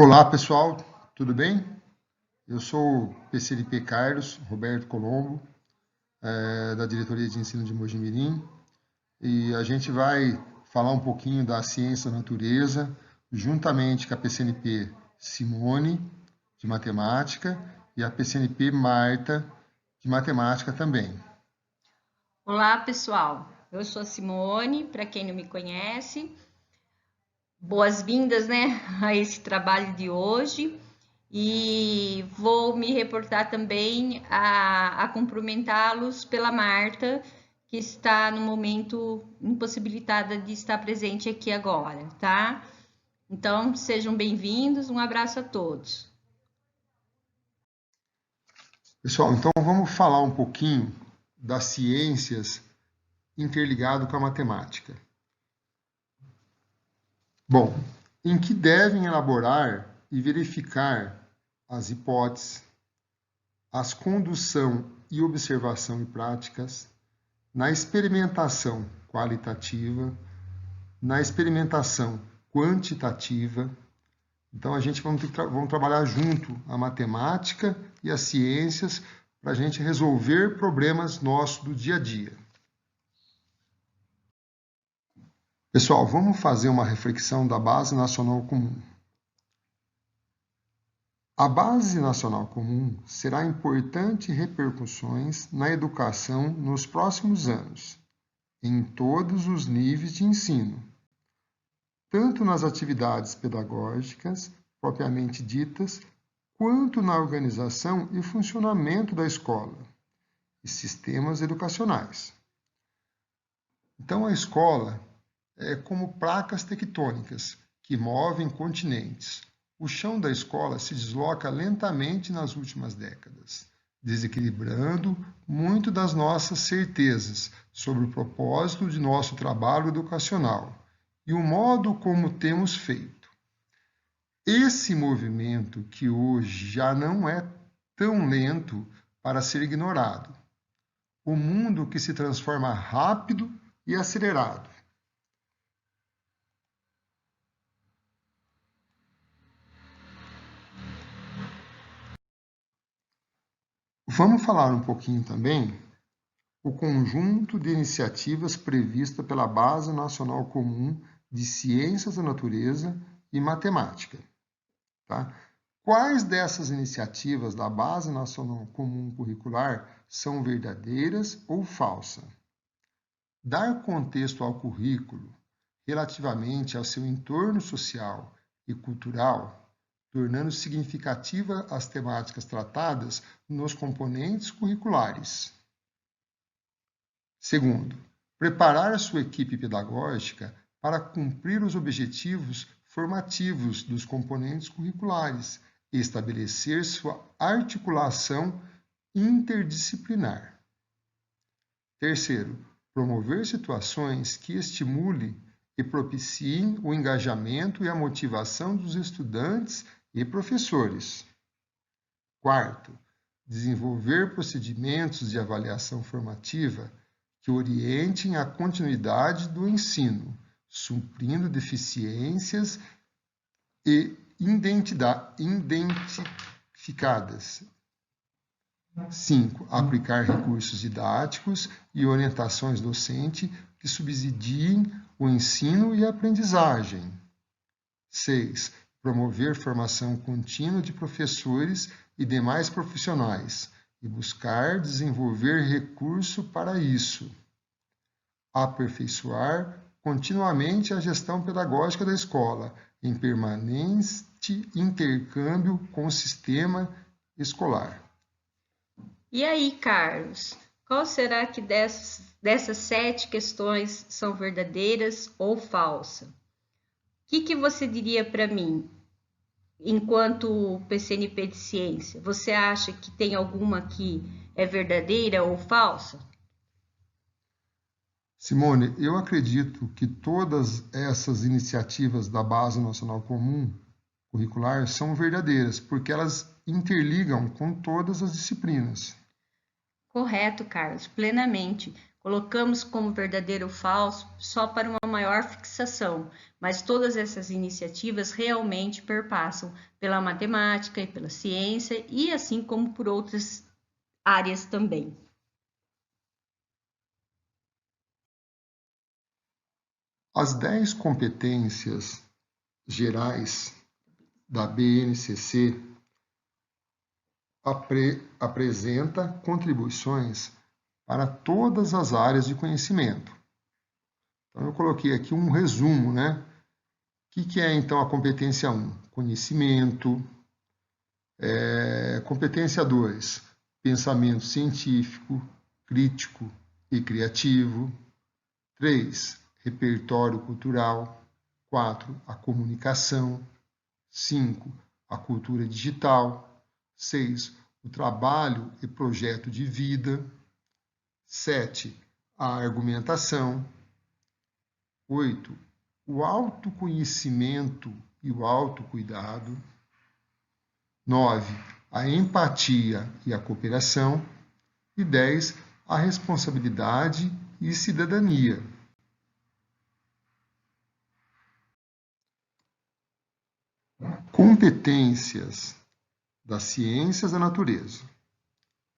Olá pessoal, tudo bem? Eu sou o PCNP Carlos Roberto Colombo, da Diretoria de Ensino de Mojimirim, e a gente vai falar um pouquinho da ciência da natureza, juntamente com a PCNP Simone, de matemática, e a PCNP Marta, de matemática também. Olá, pessoal. Eu sou a Simone, para quem não me conhece. Boas-vindas, né, a esse trabalho de hoje. E vou me reportar também a cumprimentá-los pela Marta, que está no momento impossibilitada de estar presente aqui agora, tá? Então, sejam bem-vindos. Um abraço a todos. Pessoal, então vamos falar um pouquinho das ciências interligado com a matemática. Bom, em que devem elaborar e verificar as hipóteses, as condução e observação e práticas, na experimentação qualitativa, na experimentação quantitativa. Então, a gente vamos trabalhar junto a matemática e as ciências para a gente resolver problemas nossos do dia a dia. Pessoal, vamos fazer uma reflexão da Base Nacional Comum. A Base Nacional Comum será importante repercussões na educação nos próximos anos, em todos os níveis de ensino, tanto nas atividades pedagógicas propriamente ditas, quanto na organização e funcionamento da escola e sistemas educacionais. Então, a escola é como placas tectônicas que movem continentes. O chão da escola se desloca lentamente nas últimas décadas, desequilibrando muito das nossas certezas sobre o propósito de nosso trabalho educacional e o modo como temos feito. Esse movimento, que hoje já não é tão lento para ser ignorado, o mundo que se transforma rápido e acelerado. Vamos falar um pouquinho também o conjunto de iniciativas prevista pela Base Nacional Comum de Ciências da Natureza e Matemática. Tá? Quais dessas iniciativas da Base Nacional Comum Curricular são verdadeiras ou falsas? Dar contexto ao currículo relativamente ao seu entorno social e cultural, tornando significativa as temáticas tratadas nos componentes curriculares. Segundo, preparar a sua equipe pedagógica para cumprir os objetivos formativos dos componentes curriculares e estabelecer sua articulação interdisciplinar. Terceiro, promover situações que estimulem e propiciem o engajamento e a motivação dos estudantes e professores. Quarto, desenvolver procedimentos de avaliação formativa que orientem a continuidade do ensino, suprindo deficiências e identificadas. 5. Aplicar recursos didáticos e orientações docentes que subsidiem o ensino e a aprendizagem. 6. Promover formação contínua de professores e demais profissionais e buscar desenvolver recurso para isso. Aperfeiçoar continuamente a gestão pedagógica da escola, em permanente intercâmbio com o sistema escolar. E aí, Carlos, qual será que dessas 7 questões são verdadeiras ou falsas? O que você diria para mim, enquanto PCNP de ciência? Você acha que tem alguma que é verdadeira ou falsa? Simone, eu acredito que todas essas iniciativas da Base Nacional Comum Curricular são verdadeiras, porque elas interligam com todas as disciplinas. Correto, Carlos, plenamente. colocamos como verdadeiro ou falso só para uma maior fixação, mas todas essas iniciativas realmente perpassam pela matemática e pela ciência e assim como por outras áreas também. As 10 competências gerais da BNCC apresenta contribuições para todas as áreas de conhecimento. Então, eu coloquei aqui um resumo, né? O que é, então, a competência 1? Conhecimento. Competência 2, pensamento científico, crítico e criativo. 3, repertório cultural. 4, a comunicação. 5, a cultura digital. 6, o trabalho e projeto de vida. 7, a argumentação. 8, o autoconhecimento e o autocuidado. 9, a empatia e a cooperação. E 10, a responsabilidade e cidadania. Competências das ciências da natureza.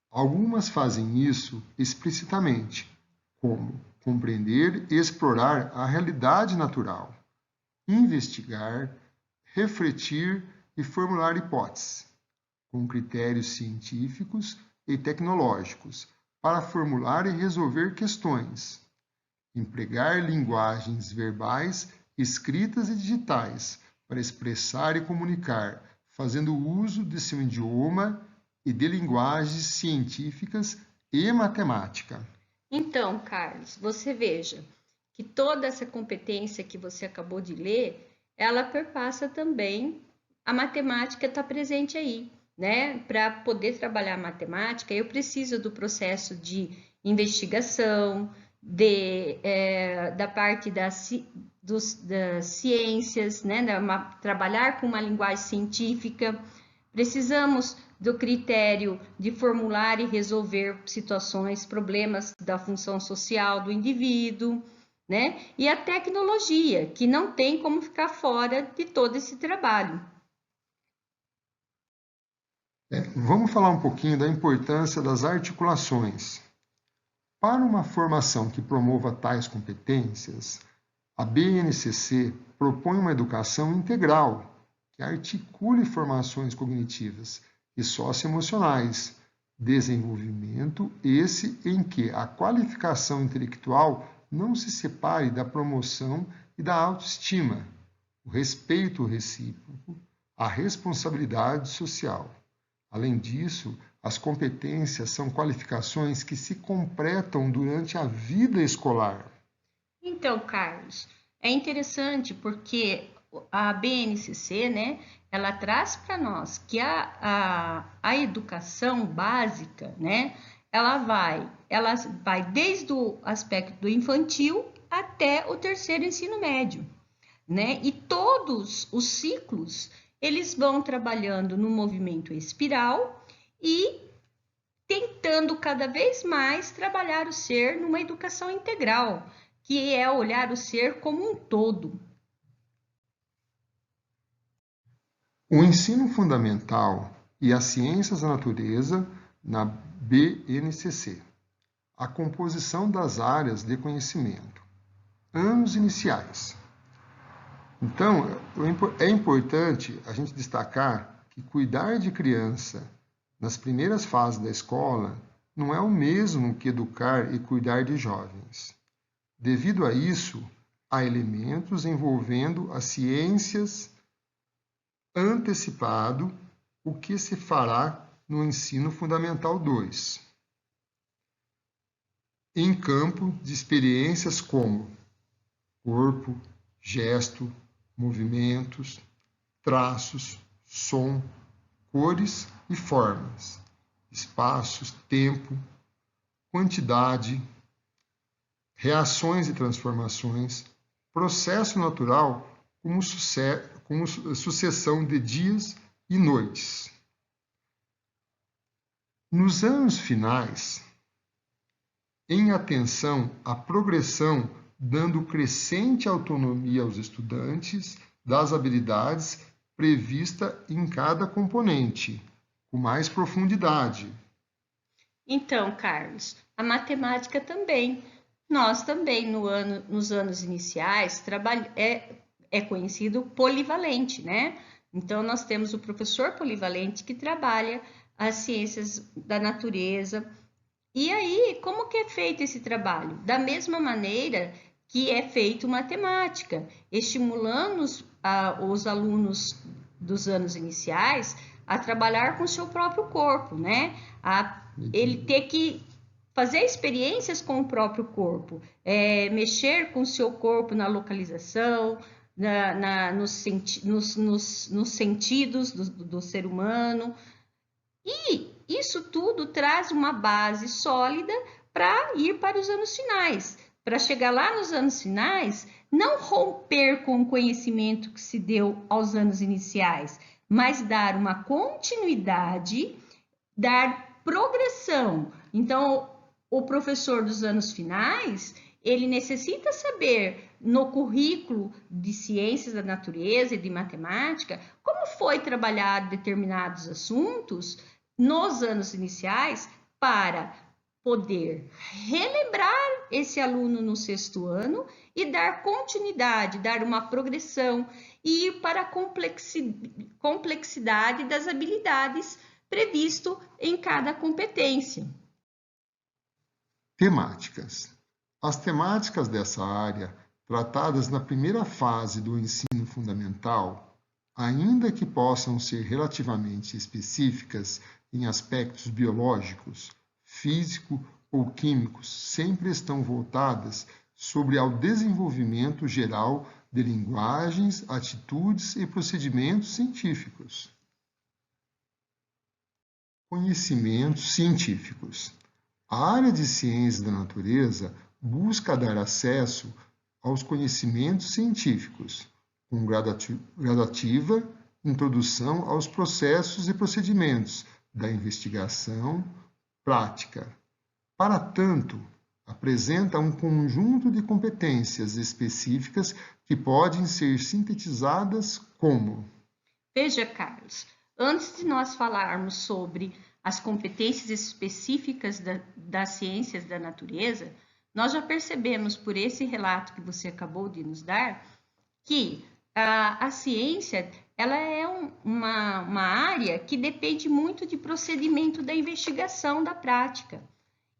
Algumas fazem isso explicitamente, como compreender e explorar a realidade natural, investigar, refletir e formular hipóteses, com critérios científicos e tecnológicos, para formular e resolver questões, empregar linguagens verbais, escritas e digitais, para expressar e comunicar, fazendo uso de seu idioma e de linguagens científicas e matemática. Então, Carlos, você veja que toda essa competência que você acabou de ler, ela perpassa também a matemática está presente aí, né? Para poder trabalhar a matemática, eu preciso do processo de investigação, da parte das ciências, né? Trabalhar com uma linguagem científica. Precisamos do critério de formular e resolver situações, problemas da função social do indivíduo, né? E a tecnologia, que não tem como ficar fora de todo esse trabalho. Vamos falar um pouquinho da importância das articulações. Para uma formação que promova tais competências, a BNCC propõe uma educação integral, que articule formações cognitivas e socioemocionais, desenvolvimento esse em que a qualificação intelectual não se separe da promoção e da autoestima, o respeito recíproco, a responsabilidade social. Além disso, as competências são qualificações que se completam durante a vida escolar. Então, Carlos, é interessante porque a BNCC, né, ela traz para nós que a educação básica, né, ela vai desde o aspecto do infantil até o terceiro ensino médio, né? E todos os ciclos, eles vão trabalhando no movimento espiral e tentando cada vez mais trabalhar o ser numa educação integral, que é olhar o ser como um todo. O ensino fundamental e as ciências da natureza na BNCC. A composição das áreas de conhecimento. Anos iniciais. Então, é importante a gente destacar que cuidar de criança nas primeiras fases da escola não é o mesmo que educar e cuidar de jovens. Devido a isso, há elementos envolvendo as ciências antecipado o que se fará no ensino fundamental 2, em campo de experiências como corpo, gesto, movimentos, traços, som, cores e formas, espaços, tempo, quantidade, reações e transformações, processo natural como sucessão de dias e noites. Nos anos finais, em atenção à progressão, dando crescente autonomia aos estudantes das habilidades prevista em cada componente, com mais profundidade. Então, Carlos, a matemática também. Nós também, nos anos iniciais, é conhecido polivalente, né? Então, nós temos o professor polivalente que trabalha as ciências da natureza. E aí, como que é feito esse trabalho? Da mesma maneira que é feito matemática, estimulando os alunos dos anos iniciais a trabalhar com o seu próprio corpo, né? Ele ter que fazer experiências com o próprio corpo, mexer com o seu corpo na localização, nos sentidos do ser humano. E isso tudo traz uma base sólida para ir para os anos finais. Para chegar lá nos anos finais, não romper com o conhecimento que se deu aos anos iniciais, mas dar uma continuidade, dar progressão. Então, o professor dos anos finais, ele necessita saber no currículo de ciências da natureza e de matemática como foi trabalhado determinados assuntos nos anos iniciais para poder relembrar esse aluno no sexto ano e dar continuidade, dar uma progressão e ir para a complexidade das habilidades previsto em cada competência. Temáticas. As temáticas dessa área, tratadas na primeira fase do ensino fundamental, ainda que possam ser relativamente específicas em aspectos biológicos, físico ou químicos, sempre estão voltadas sobre ao desenvolvimento geral de linguagens, atitudes e procedimentos científicos. Conhecimentos científicos. A área de ciências da natureza busca dar acesso aos conhecimentos científicos, com gradativa introdução aos processos e procedimentos da investigação prática. Para tanto, apresenta um conjunto de competências específicas que podem ser sintetizadas como: Veja, Carlos, antes de nós falarmos sobre as competências específicas das ciências da natureza, nós já percebemos por esse relato que você acabou de nos dar que a ciência ela é uma área que depende muito de procedimento da investigação da prática.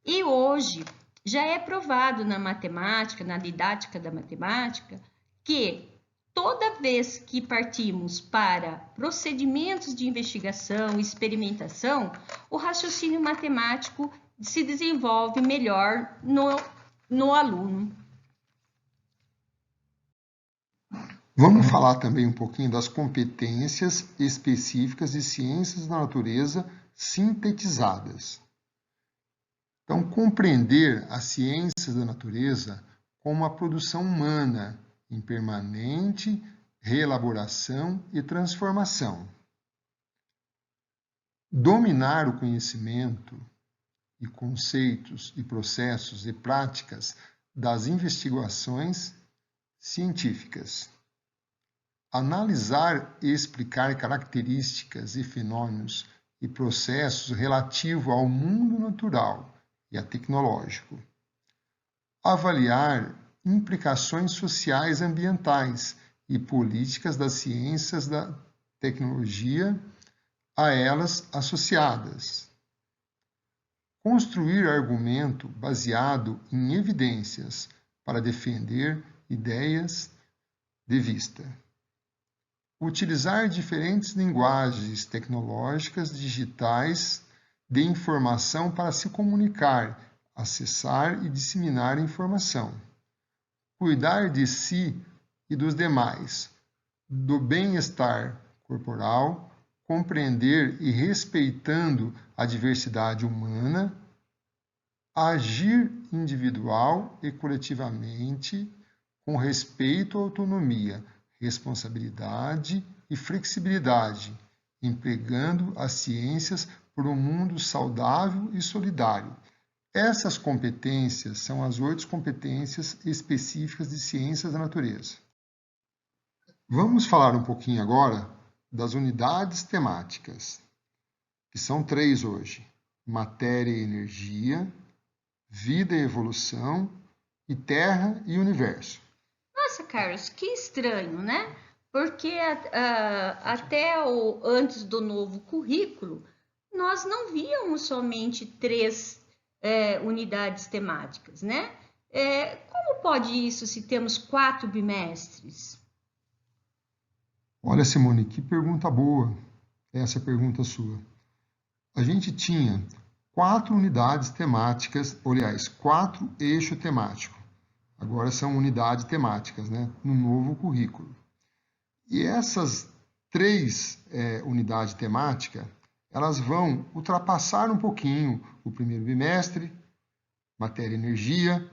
E hoje já é provado na matemática, na didática da matemática, que toda vez que partimos para procedimentos de investigação, experimentação, o raciocínio matemático se desenvolve melhor no aluno. Vamos falar também um pouquinho das competências específicas de ciências da natureza sintetizadas. Então, compreender as ciências da natureza como uma produção humana em permanente reelaboração e transformação. Dominar o conhecimento e conceitos e processos e práticas das investigações científicas. Analisar e explicar características e fenômenos e processos relativos ao mundo natural e a tecnológico. Avaliar implicações sociais ambientais e políticas das ciências da tecnologia a elas associadas. Construir argumento baseado em evidências para defender ideias de vista. Utilizar diferentes linguagens tecnológicas digitais de informação para se comunicar, acessar e disseminar informação. Cuidar de si e dos demais, do bem-estar corporal, compreender e respeitando a diversidade humana, agir individual e coletivamente com respeito à autonomia, responsabilidade e flexibilidade, empregando as ciências por um mundo saudável e solidário. Essas competências são as 8 competências específicas de ciências da natureza. Vamos falar um pouquinho agora das unidades temáticas, que são 3 hoje: matéria e energia, vida e evolução e terra e universo. Nossa, Carlos, que estranho, né? Porque até antes do novo currículo, nós não víamos somente 3 unidades temáticas, né? Como pode isso se temos 4 bimestres? Olha, Simone, que pergunta boa essa pergunta sua. A gente tinha 4 unidades temáticas, aliás, 4 eixos temáticos. Agora são unidades temáticas, né? No novo currículo. E essas 3 unidades temáticas, elas vão ultrapassar um pouquinho o primeiro bimestre, matéria e energia,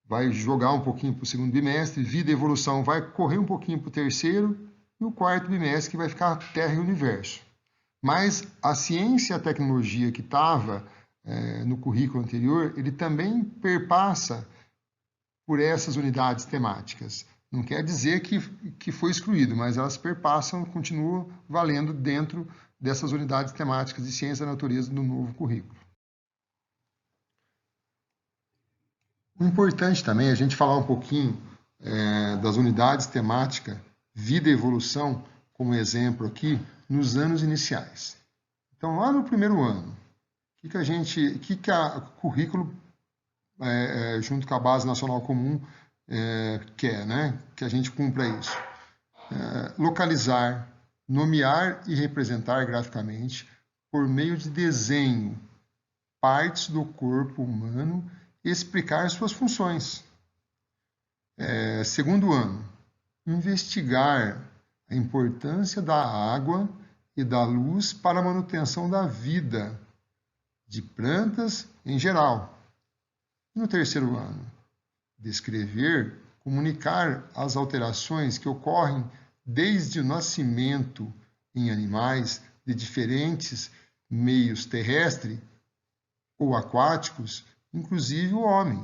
vai jogar um pouquinho para o segundo bimestre, vida e evolução vai correr um pouquinho para o terceiro, e o quarto bimestre que vai ficar terra e universo. Mas a ciência e a tecnologia que estava no currículo anterior, ele também perpassa por essas unidades temáticas. Não quer dizer que foi excluído, mas elas perpassam, continuam valendo dentro dessas unidades temáticas de ciência da natureza do novo currículo. O importante também é a gente falar um pouquinho das unidades temáticas vida e evolução, como exemplo aqui, nos anos iniciais. Então, lá no primeiro ano, o que a currículo, junto com a Base Nacional Comum, quer, né? Que a gente cumpra isso. Localizar, nomear e representar graficamente, por meio de desenho, partes do corpo humano e explicar suas funções. Segundo ano, investigar a importância da água e da luz para a manutenção da vida de plantas em geral. No terceiro ano, descrever, comunicar as alterações que ocorrem desde o nascimento em animais de diferentes meios terrestres ou aquáticos, inclusive o homem.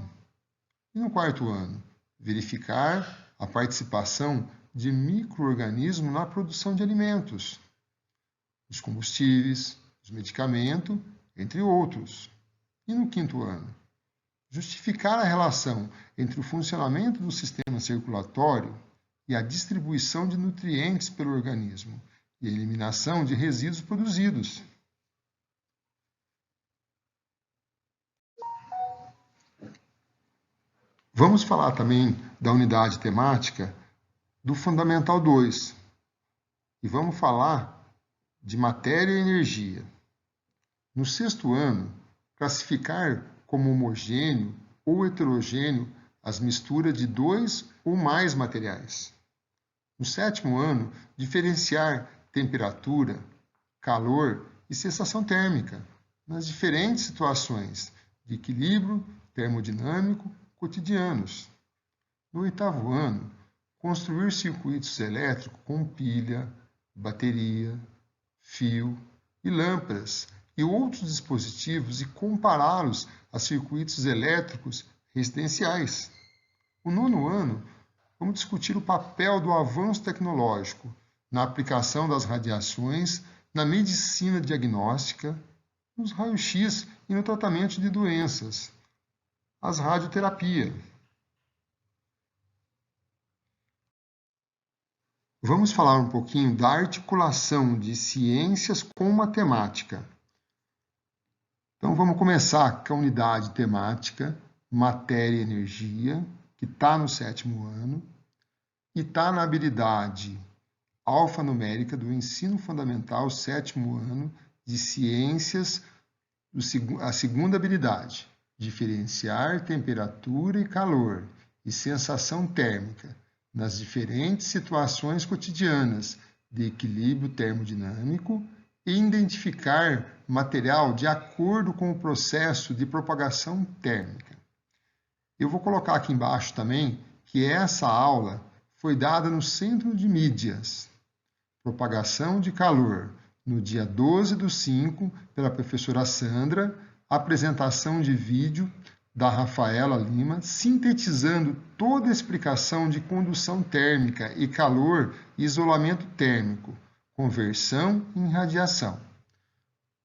E no quarto ano, verificar a participação de micro-organismos na produção de alimentos, os combustíveis, os medicamentos, entre outros. E no quinto ano, justificar a relação entre o funcionamento do sistema circulatório e a distribuição de nutrientes pelo organismo e a eliminação de resíduos produzidos. Vamos falar também da unidade temática do Fundamental 2 e vamos falar de matéria e energia. No sexto ano, classificar como homogêneo ou heterogêneo as misturas de 2 ou mais materiais. No sétimo ano, diferenciar temperatura, calor e sensação térmica nas diferentes situações de equilíbrio termodinâmico cotidianos. No oitavo ano, construir circuitos elétricos com pilha, bateria, fio e lâmpadas e outros dispositivos e compará-los a circuitos elétricos residenciais. No nono ano, vamos discutir o papel do avanço tecnológico na aplicação das radiações na medicina diagnóstica, nos raios-x e no tratamento de doenças, as radioterapias. Vamos falar um pouquinho da articulação de ciências com matemática. Então, vamos começar com a unidade temática, matéria e energia, que está no sétimo ano, e está na habilidade alfanumérica do ensino fundamental, sétimo ano, de ciências, a segunda habilidade, diferenciar temperatura e calor e sensação térmica nas diferentes situações cotidianas de equilíbrio termodinâmico e identificar material de acordo com o processo de propagação térmica. Eu vou colocar aqui embaixo também que essa aula foi dada no Centro de Mídias, Propagação de Calor, no dia 12/5, pela professora Sandra, apresentação de vídeo da Rafaela Lima, sintetizando toda a explicação de condução térmica e calor e isolamento térmico, conversão e irradiação.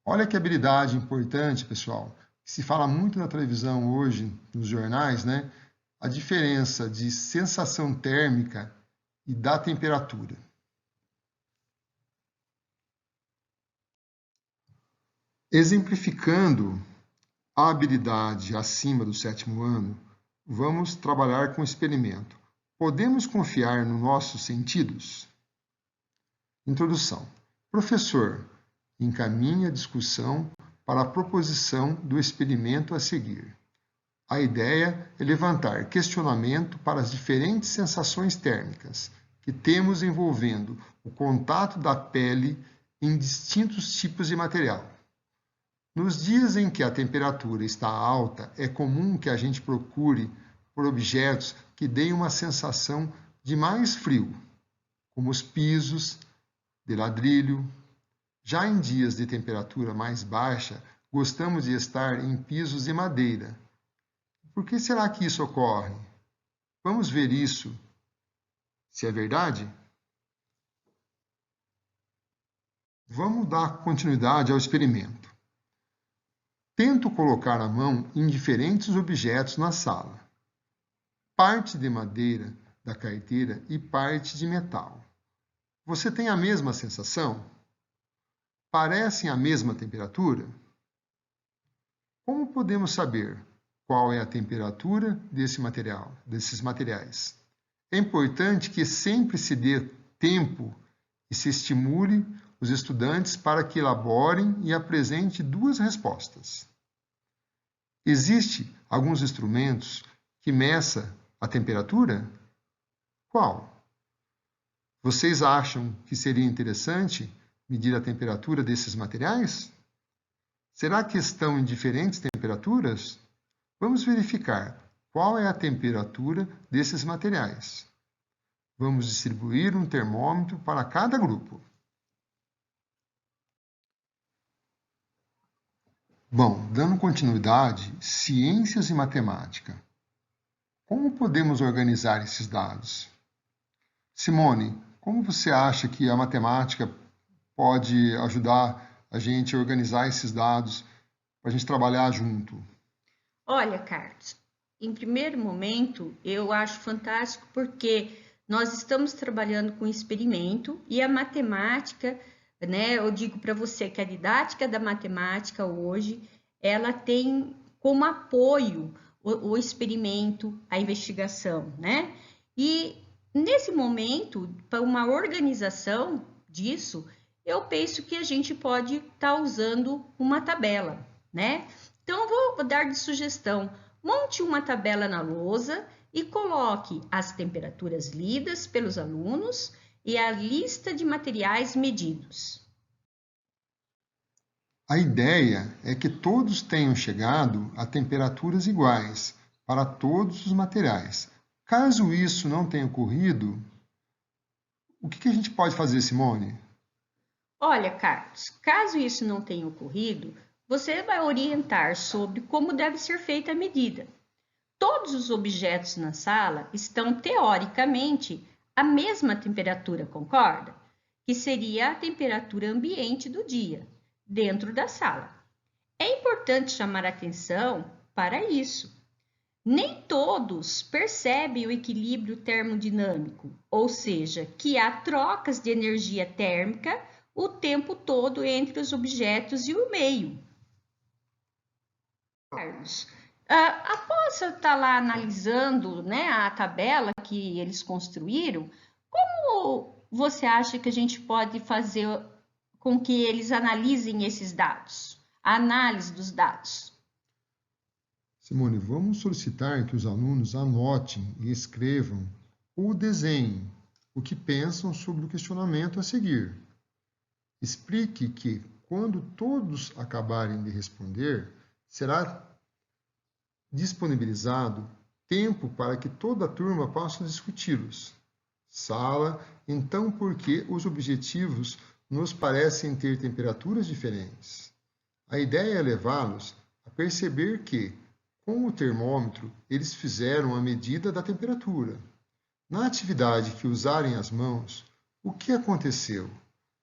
Olha que habilidade importante, pessoal. Se fala muito na televisão hoje, nos jornais, né? A diferença de sensação térmica e da temperatura. Exemplificando a habilidade acima do 7º ano, vamos trabalhar com o experimento. Podemos confiar nos nossos sentidos? Introdução. Professor, encaminhe a discussão para a proposição do experimento a seguir. A ideia é levantar questionamento para as diferentes sensações térmicas que temos envolvendo o contato da pele em distintos tipos de material. Nos dias em que a temperatura está alta, é comum que a gente procure por objetos que deem uma sensação de mais frio, como os pisos de ladrilho. Já em dias de temperatura mais baixa, gostamos de estar em pisos de madeira. Por que será que isso ocorre? Vamos ver isso, se é verdade? Vamos dar continuidade ao experimento. Tento colocar a mão em diferentes objetos na sala. Parte de madeira da carteira e parte de metal. Você tem a mesma sensação? Parecem a mesma temperatura? Como podemos saber qual é a temperatura desses materiais? É importante que sempre se dê tempo e se estimule os estudantes para que elaborem e apresentem duas respostas. Existem alguns instrumentos que meçam a temperatura? Qual? Vocês acham que seria interessante medir a temperatura desses materiais? Será que estão em diferentes temperaturas? Vamos verificar qual é a temperatura desses materiais. Vamos distribuir um termômetro para cada grupo. Bom, dando continuidade, ciências e matemática. Como podemos organizar esses dados? Simone, como você acha que a matemática pode ajudar a gente a organizar esses dados para a gente trabalhar junto? Olha, Carlos, em primeiro momento, eu acho fantástico porque nós estamos trabalhando com experimento e a matemática, né? Eu digo para você que a didática da matemática hoje, ela tem como apoio o experimento, a investigação, né? E nesse momento, para uma organização disso, eu penso que a gente pode estar usando uma tabela, né? Então, eu vou dar de sugestão, monte uma tabela na lousa e coloque as temperaturas lidas pelos alunos e a lista de materiais medidos. A ideia é que todos tenham chegado a temperaturas iguais para todos os materiais. Caso isso não tenha ocorrido, o que a gente pode fazer, Simone? Olha, Carlos, caso isso não tenha ocorrido, você vai orientar sobre como deve ser feita a medida. Todos os objetos na sala estão, teoricamente, à mesma temperatura, concorda? Que seria a temperatura ambiente do dia, dentro da sala. É importante chamar atenção para isso. Nem todos percebem o equilíbrio termodinâmico, ou seja, que há trocas de energia térmica o tempo todo entre os objetos e o meio. Carlos, após estar lá analisando, né, a tabela que eles construíram, como você acha que a gente pode fazer com que eles analisem esses dados? A análise dos dados. Simone, vamos solicitar que os alunos anotem e escrevam ou desenhem o que pensam sobre o questionamento a seguir. Explique que, quando todos acabarem de responder, será disponibilizado tempo para que toda a turma possa discuti-los. Sala, então, porque os objetivos nos parecem ter temperaturas diferentes. A ideia é levá-los a perceber que, com o termômetro, eles fizeram a medida da temperatura. Na atividade que usarem as mãos, o que aconteceu?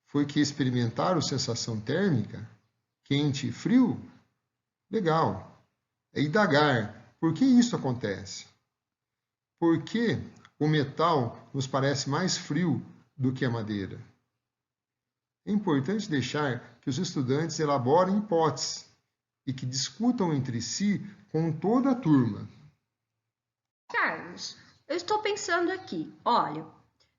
Foi que experimentaram sensação térmica? Quente e frio? Legal. É indagar. Por que isso acontece? Por que o metal nos parece mais frio do que a madeira? É importante deixar que os estudantes elaborem hipóteses e que discutam entre si com toda a turma. Carlos, eu estou pensando aqui. Olha,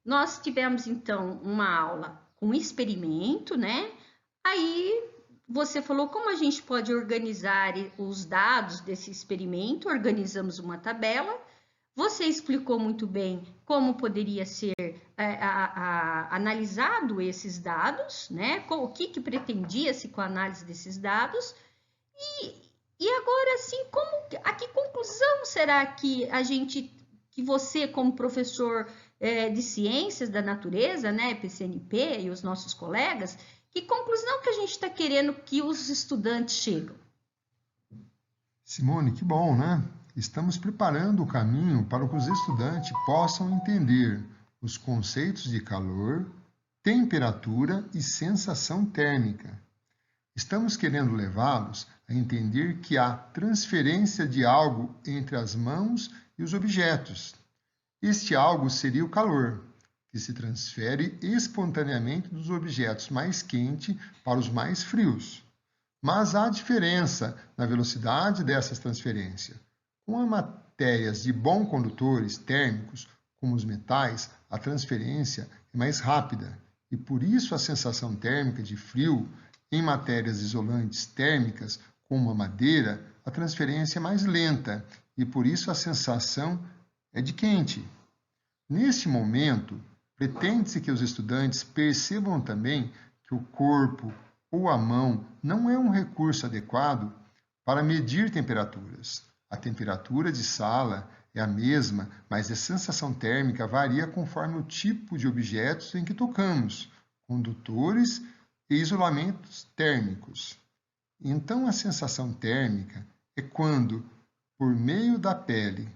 nós tivemos então uma aula com experimento, né? Aí você falou como a gente pode organizar os dados desse experimento, organizamos uma tabela. Você explicou muito bem como poderia ser analisado esses dados, né? O que pretendia-se com a análise desses dados. E agora, sim, a que conclusão será que que você, como professor de ciências da natureza, né, PCNP e os nossos colegas, que conclusão que a gente está querendo que os estudantes cheguem? Simone, que bom, né? Estamos preparando o caminho para que os estudantes possam entender os conceitos de calor, temperatura e sensação térmica. Estamos querendo levá-los a entender que há transferência de algo entre as mãos e os objetos. Este algo seria o calor, que se transfere espontaneamente dos objetos mais quentes para os mais frios. Mas há diferença na velocidade dessas transferências. Com as matérias de bons condutores térmicos, como os metais, a transferência é mais rápida e por isso a sensação térmica de frio em matérias isolantes térmicas, como a madeira, a transferência é mais lenta e por isso a sensação é de quente. Neste momento, pretende-se que os estudantes percebam também que o corpo ou a mão não é um recurso adequado para medir temperaturas. A temperatura de sala é a mesma, mas a sensação térmica varia conforme o tipo de objetos em que tocamos, condutores e isolamentos térmicos. Então, a sensação térmica é quando, por meio da pele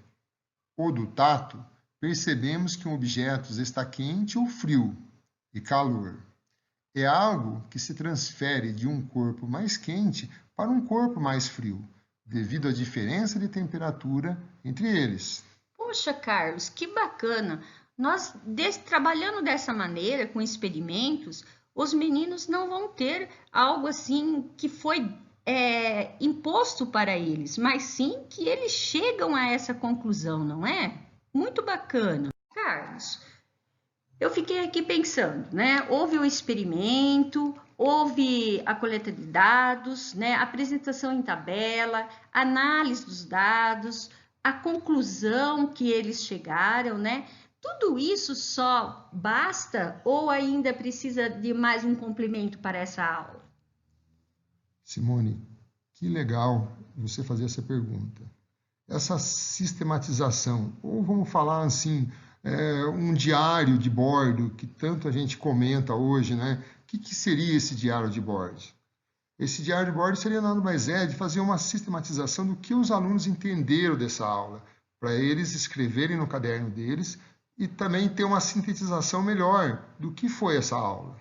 ou do tato, percebemos que um objeto está quente ou frio, e calor. É algo que se transfere de um corpo mais quente para um corpo mais frio, devido à diferença de temperatura entre eles. Poxa, Carlos, que bacana! Nós, trabalhando dessa maneira, com experimentos, os meninos não vão ter algo assim que foi imposto para eles, mas sim que eles chegam a essa conclusão, não é? Muito bacana. Carlos, eu fiquei aqui pensando, né? Houve o experimento, houve a coleta de dados, né? Apresentação em tabela, análise dos dados, a conclusão que eles chegaram, né? Tudo isso só basta ou ainda precisa de mais um complemento para essa aula? Simone, que legal você fazer essa pergunta. Essa sistematização, ou vamos falar assim, um diário de bordo, que tanto a gente comenta hoje, né? O que seria esse diário de bordo? Esse diário de bordo seria nada mais de fazer uma sistematização do que os alunos entenderam dessa aula, para eles escreverem no caderno deles e também ter uma sintetização melhor do que foi essa aula.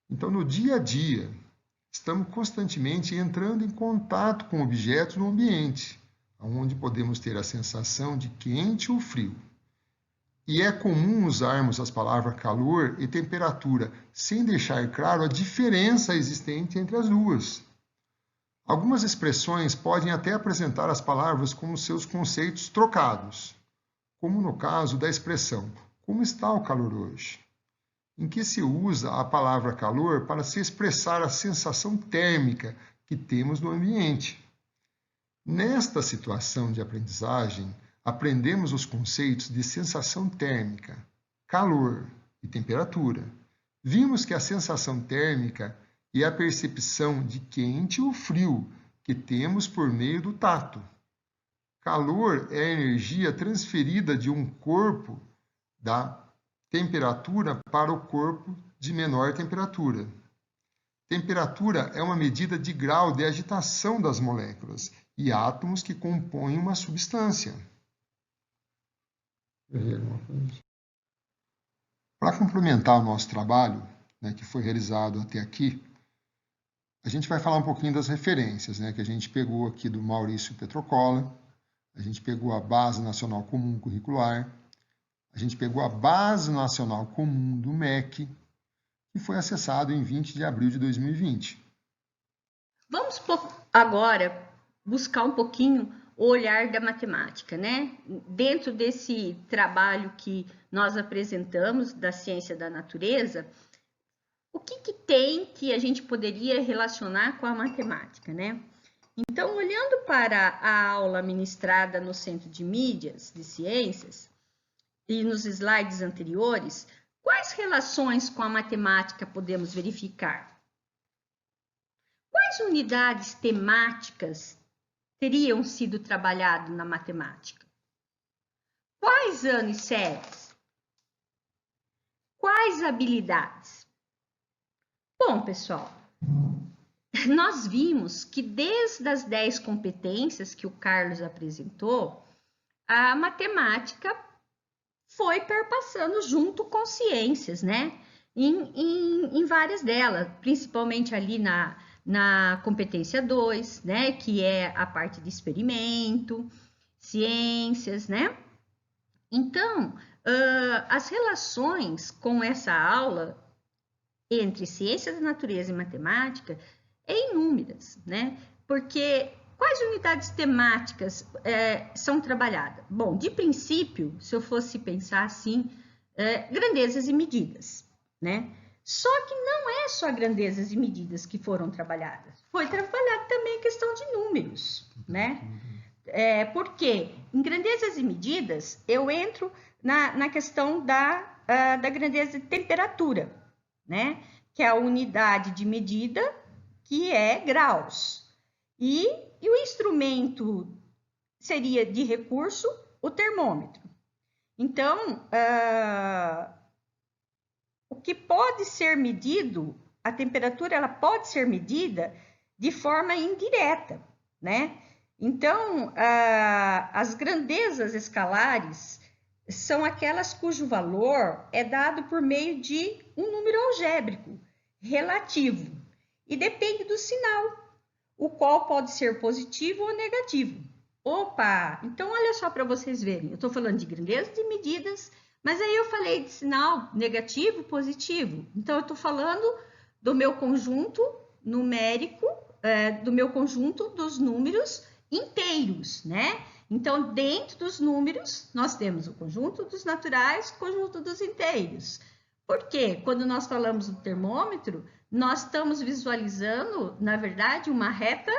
Então, no dia a dia, estamos constantemente entrando em contato com objetos no ambiente, onde podemos ter a sensação de quente ou frio. E é comum usarmos as palavras calor e temperatura, sem deixar claro a diferença existente entre as duas. Algumas expressões podem até apresentar as palavras como seus conceitos trocados, como no caso da expressão "como está o calor hoje?", em que se usa a palavra calor para se expressar a sensação térmica que temos no ambiente. Nesta situação de aprendizagem, aprendemos os conceitos de sensação térmica, calor e temperatura. Vimos que a sensação térmica é a percepção de quente ou frio que temos por meio do tato. Calor é a energia transferida de um corpo da temperatura para o corpo de menor temperatura. Temperatura é uma medida de grau de agitação das moléculas e átomos que compõem uma substância. Para complementar o nosso trabalho, né, que foi realizado até aqui, a gente vai falar um pouquinho das referências, né, que a gente pegou aqui do Maurício Petrocola, a gente pegou a Base Nacional Comum Curricular, a gente pegou a Base Nacional Comum do MEC, que foi acessado em 20 de abril de 2020. Vamos agora buscar um pouquinho o olhar da matemática, né? Dentro desse trabalho que nós apresentamos da ciência da natureza, o que tem que a gente poderia relacionar com a matemática, né? Então, olhando para a aula ministrada no Centro de Mídias de Ciências e nos slides anteriores, quais relações com a matemática podemos verificar? Quais unidades temáticas teriam sido trabalhadas na matemática? Quais anos e séries? Quais habilidades? Bom, pessoal, nós vimos que desde as 10 competências que o Carlos apresentou, a matemática foi perpassando junto com ciências, né? Em várias delas, principalmente ali na competência 2, né? Que é a parte de experimento, ciências, né? Então, as relações com essa aula entre ciências da natureza e matemática é inúmeras, né? Porque quais unidades temáticas são trabalhadas? Bom, de princípio, se eu fosse pensar assim, grandezas e medidas, né? Só que não é só grandezas e medidas que foram trabalhadas. Foi trabalhada também a questão de números, né? Porque em grandezas e medidas, eu entro na questão da grandeza de temperatura, né? Que é a unidade de medida, que é graus. E o instrumento seria de recurso o termômetro. Então, o que pode ser medido, a temperatura ela pode ser medida de forma indireta, né? Então, as grandezas escalares são aquelas cujo valor é dado por meio de um número algébrico relativo e depende do sinal, o qual pode ser positivo ou negativo. Opa! Então, olha só para vocês verem, eu estou falando de grandezas de medidas, mas aí eu falei de sinal negativo, positivo. Então, eu estou falando do meu conjunto numérico, do meu conjunto dos números inteiros, né? Então, dentro dos números, nós temos o conjunto dos naturais, o conjunto dos inteiros. Por quê? Quando nós falamos do termômetro, nós estamos visualizando, na verdade, uma reta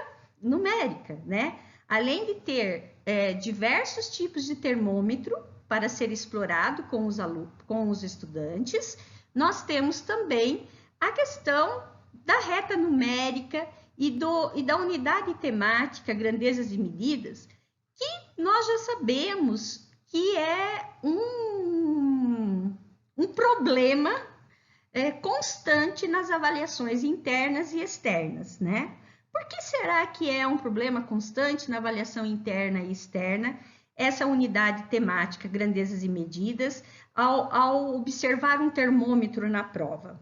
numérica, né? Além de ter diversos tipos de termômetro para ser explorado com os estudantes, nós temos também a questão da reta numérica e da unidade temática, grandezas e medidas, que nós já sabemos que é um problema constante nas avaliações internas e externas, né? Por que será que é um problema constante na avaliação interna e externa essa unidade temática, grandezas e medidas, ao observar um termômetro na prova?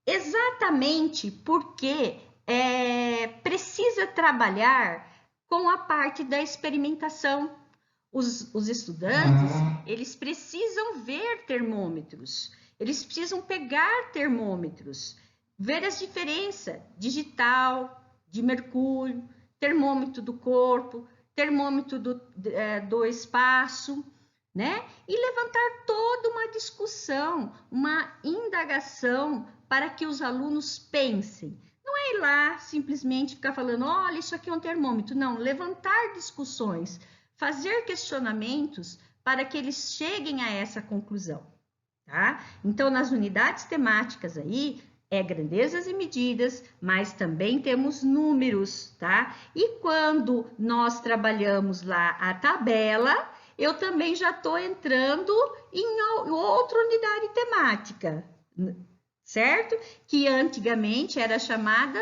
Exatamente porque precisa trabalhar com a parte da experimentação. Os estudantes, eles precisam ver termômetros, eles precisam pegar termômetros, ver as diferenças digital, de mercúrio, termômetro do corpo, termômetro do espaço, né? E levantar toda uma discussão, uma indagação para que os alunos pensem. Não é ir lá simplesmente ficar falando, olha, isso aqui é um termômetro. Não, levantar discussões, fazer questionamentos para que eles cheguem a essa conclusão, tá? Então, nas unidades temáticas aí, grandezas e medidas, mas também temos números, tá? E quando nós trabalhamos lá a tabela, eu também já estou entrando em outra unidade temática. certo? Que antigamente era chamada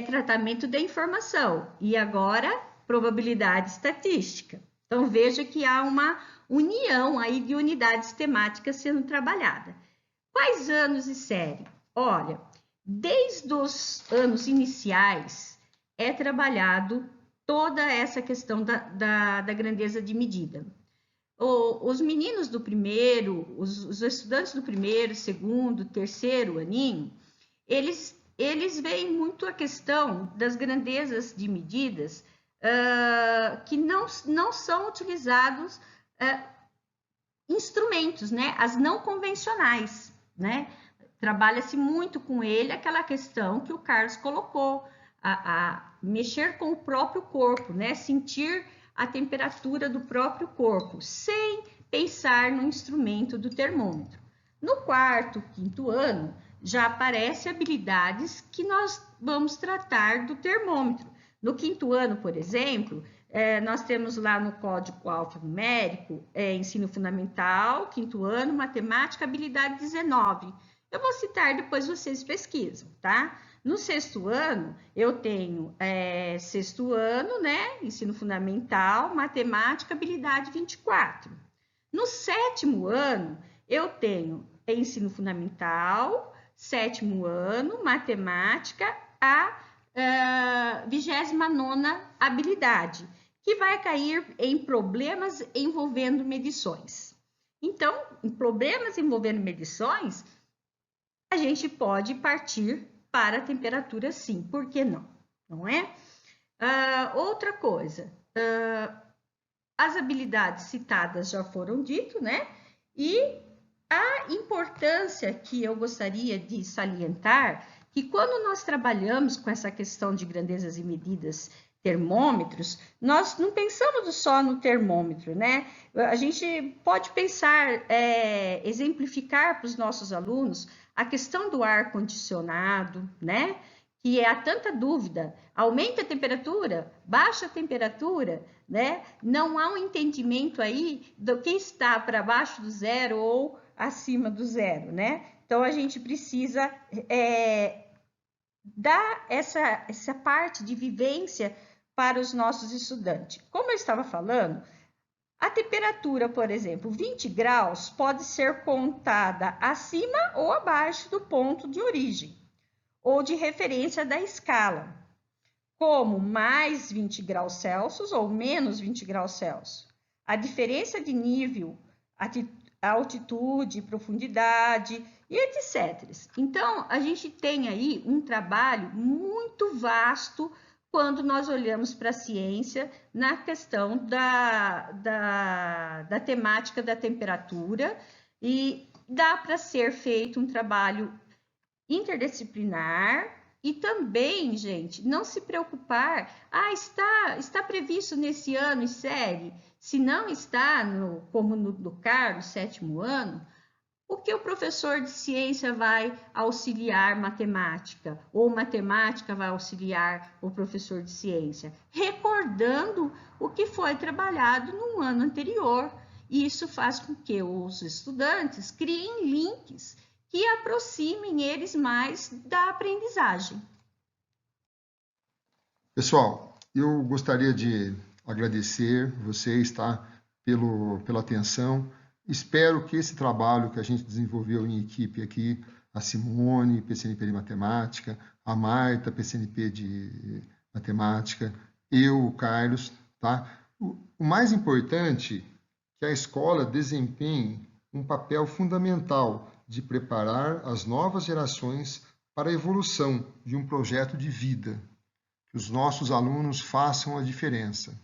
tratamento da informação e agora probabilidade estatística. Então veja que há uma união aí de unidades temáticas sendo trabalhada. Quais anos e série? Olha, desde os anos iniciais é trabalhado toda essa questão da grandeza de medida. Os meninos do primeiro, os estudantes do primeiro, segundo, terceiro aninho, eles veem muito a questão das grandezas de medidas que não são utilizados instrumentos, né? As não convencionais, né? Trabalha-se muito com ele aquela questão que o Carlos colocou, a mexer com o próprio corpo, né? Sentir a temperatura do próprio corpo, sem pensar no instrumento do termômetro. No quarto, quinto ano, já aparecem habilidades que nós vamos tratar do termômetro. No quinto ano, por exemplo, nós temos lá no Código Alfanumérico, ensino fundamental, quinto ano, matemática, habilidade 19. Eu vou citar, depois vocês pesquisam, tá? No sexto ano, eu tenho sexto ano, né? Ensino fundamental, matemática, habilidade 24. No sétimo ano, eu tenho ensino fundamental, sétimo ano, matemática, a 29ª habilidade, que vai cair em problemas envolvendo medições. Então, em problemas envolvendo medições, a gente pode partir para a temperatura sim, por que não? Não é? Outra coisa, as habilidades citadas já foram dito, né? E a importância que eu gostaria de salientar, que quando nós trabalhamos com essa questão de grandezas e medidas, termômetros, nós não pensamos só no termômetro, né? A gente pode pensar, exemplificar para os nossos alunos a questão do ar condicionado, né? Que há tanta dúvida, aumenta a temperatura, baixa a temperatura, né? Não há um entendimento aí do que está para baixo do zero ou acima do zero, né? Então a gente precisa dar essa parte de vivência para os nossos estudantes. Como eu estava falando, a temperatura, por exemplo, 20 graus pode ser contada acima ou abaixo do ponto de origem ou de referência da escala, como mais 20 graus Celsius ou menos 20 graus Celsius. A diferença de nível, altitude, profundidade e etc. Então, a gente tem aí um trabalho muito vasto quando nós olhamos para a ciência na questão da temática da temperatura, e dá para ser feito um trabalho interdisciplinar. E também, gente, não se preocupar, está previsto nesse ano em série, se não está, como no Carlos, sétimo ano, o que o professor de ciência vai auxiliar matemática, ou matemática vai auxiliar o professor de ciência, recordando o que foi trabalhado no ano anterior. E isso faz com que os estudantes criem links que aproximem eles mais da aprendizagem. Pessoal, eu gostaria de agradecer vocês, tá, pela atenção. Espero que esse trabalho que a gente desenvolveu em equipe aqui, a Simone, PCNP de Matemática, a Marta, PCNP de Matemática, eu, o Carlos, tá? O mais importante é que a escola desempenhe um papel fundamental de preparar as novas gerações para a evolução de um projeto de vida, que os nossos alunos façam a diferença.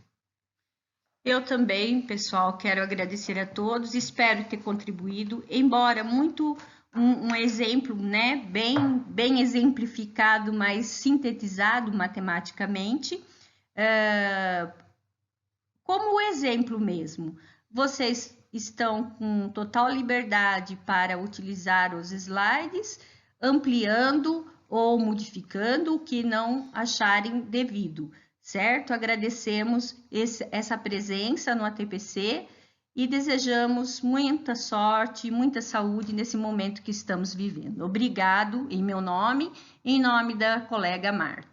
Eu também, pessoal, quero agradecer a todos, espero ter contribuído, embora muito um exemplo, né, bem exemplificado, mas sintetizado matematicamente, como exemplo mesmo. Vocês estão com total liberdade para utilizar os slides, ampliando ou modificando o que não acharem devido. Certo? Agradecemos essa presença no ATPC e desejamos muita sorte e muita saúde nesse momento que estamos vivendo. Obrigado em meu nome e em nome da colega Marta.